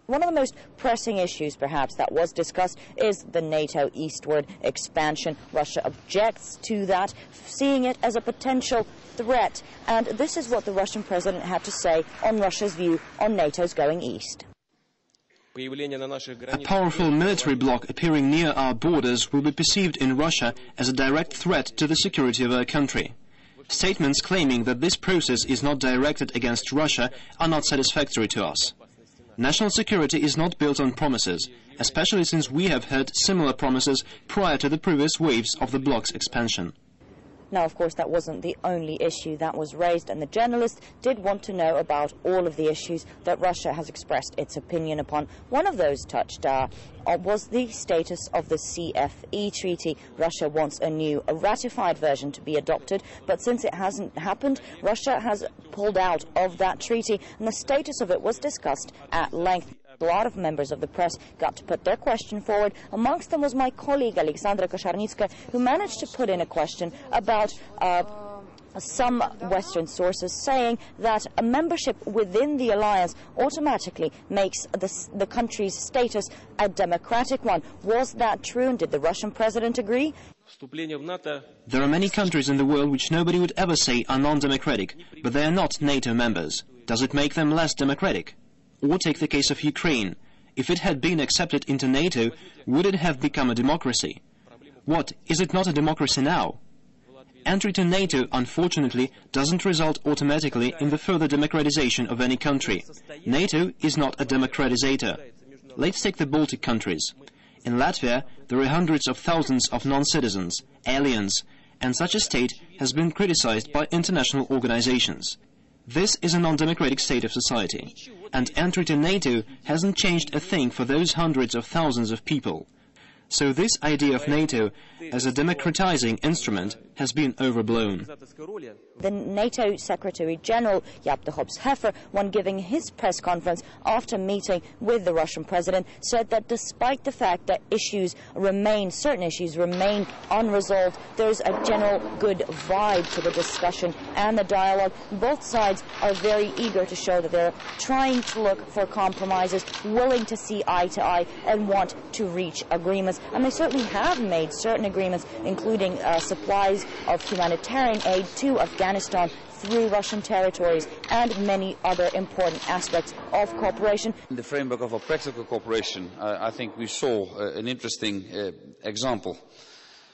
One of the most pressing issues, perhaps, that was discussed is the NATO eastward expansion. Russia objects to that, seeing it as a potential threat. And this is what the Russian president had to say on Russia's view on NATO's going east. A powerful military bloc appearing near our borders will be perceived in Russia as a direct threat to the security of our country. Statements claiming that this process is not directed against Russia are not satisfactory to us. National security is not built on promises, especially since we have heard similar promises prior to the previous waves of the bloc's expansion. Now, of course, that wasn't the only issue that was raised, and the journalists did want to know about all of the issues that Russia has expressed its opinion upon. One of those touched was the status of the CFE treaty. Russia wants a ratified version to be adopted, but since it hasn't happened, Russia has pulled out of that treaty, and the status of it was discussed at length. A lot of members of the press got to put their question forward. Amongst them was my colleague Alexandra Kosharnitska, who managed to put in a question about some Western sources saying that a membership within the alliance automatically makes the country's status a democratic one. Was that true, and did the Russian president agree? There are many countries in the world which nobody would ever say are non-democratic, but they are not NATO members. Does it make them less democratic? Or take the case of Ukraine. If it had been accepted into NATO, would it have become a democracy? What, is it not a democracy now? Entry to NATO, unfortunately, doesn't result automatically in the further democratization of any country. NATO is not a democratizator. Let's take the Baltic countries. In Latvia, there are hundreds of thousands of non-citizens, aliens, and such a state has been criticized by international organizations. This is a non-democratic state of society, and entry to NATO hasn't changed a thing for those hundreds of thousands of people. So this idea of NATO as a democratizing instrument has been overblown. The NATO Secretary General Jaap de Hoop-Scheffer, when giving his press conference after meeting with the Russian president, said that despite the fact that certain issues remain unresolved, there's a general good vibe to the discussion and the dialogue. Both sides are very eager to show that they're trying to look for compromises, willing to see eye to eye, and want to reach agreements. And they certainly have made certain agreements, including supplies of humanitarian aid to Afghanistan through Russian territories, and many other important aspects of cooperation. In the framework of a practical cooperation, I think we saw an interesting example,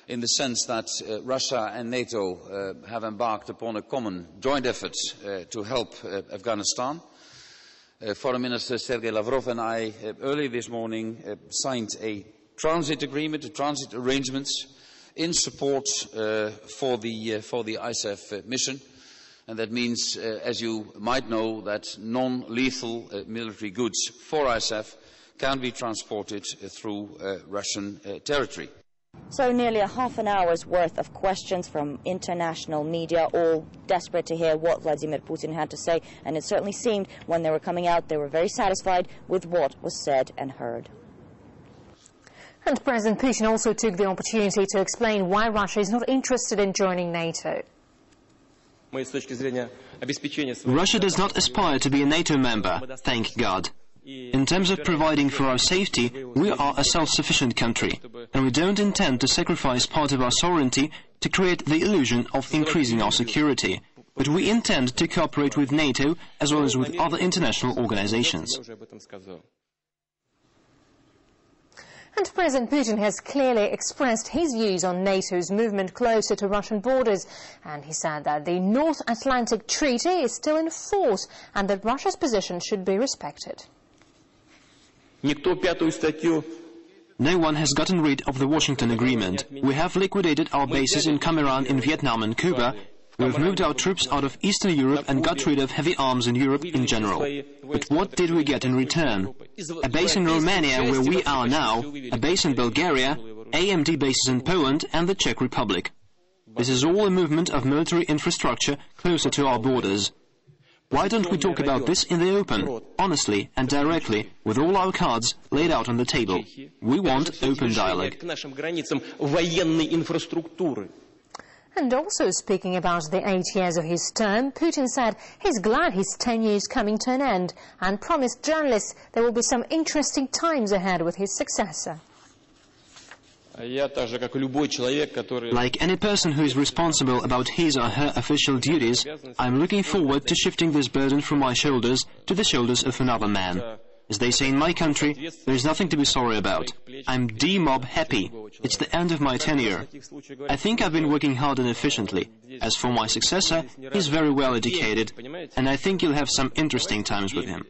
in the sense that Russia and NATO have embarked upon a common joint effort to help Afghanistan. Foreign Minister Sergei Lavrov and I early this morning signed a transit agreement, transit arrangements in support for the ISAF mission. And that means, as you might know, that non-lethal military goods for ISAF can be transported through Russian territory. So nearly a half an hour's worth of questions from international media, all desperate to hear what Vladimir Putin had to say. And it certainly seemed when they were coming out, they were very satisfied with what was said and heard. And President Putin also took the opportunity to explain why Russia is not interested in joining NATO. Russia does not aspire to be a NATO member, thank God. In terms of providing for our safety, we are a self-sufficient country, and we don't intend to sacrifice part of our sovereignty to create the illusion of increasing our security. But we intend to cooperate with NATO as well as with other international organizations. And President Putin has clearly expressed his views on NATO's movement closer to Russian borders. And he said that the North Atlantic Treaty is still in force and that Russia's position should be respected. No one has gotten rid of the Washington Agreement. We have liquidated our bases in Cameroon, in Vietnam and Cuba. We've moved our troops out of Eastern Europe and got rid of heavy arms in Europe in general. But what did we get in return? A base in Romania, where we are now, a base in Bulgaria, AMD bases in Poland and the Czech Republic. This is all a movement of military infrastructure closer to our borders. Why don't we talk about this in the open, honestly and directly, with all our cards laid out on the table? We want open dialogue. And also speaking about the 8 years of his term, Putin said he's glad his tenure is coming to an end and promised journalists there will be some interesting times ahead with his successor. Like any person who is responsible about his or her official duties, I'm looking forward to shifting this burden from my shoulders to the shoulders of another man. As they say in my country, there is nothing to be sorry about. I'm D-mob happy. It's the end of my tenure. I think I've been working hard and efficiently. As for my successor, he's very well educated, and I think you'll have some interesting times with him.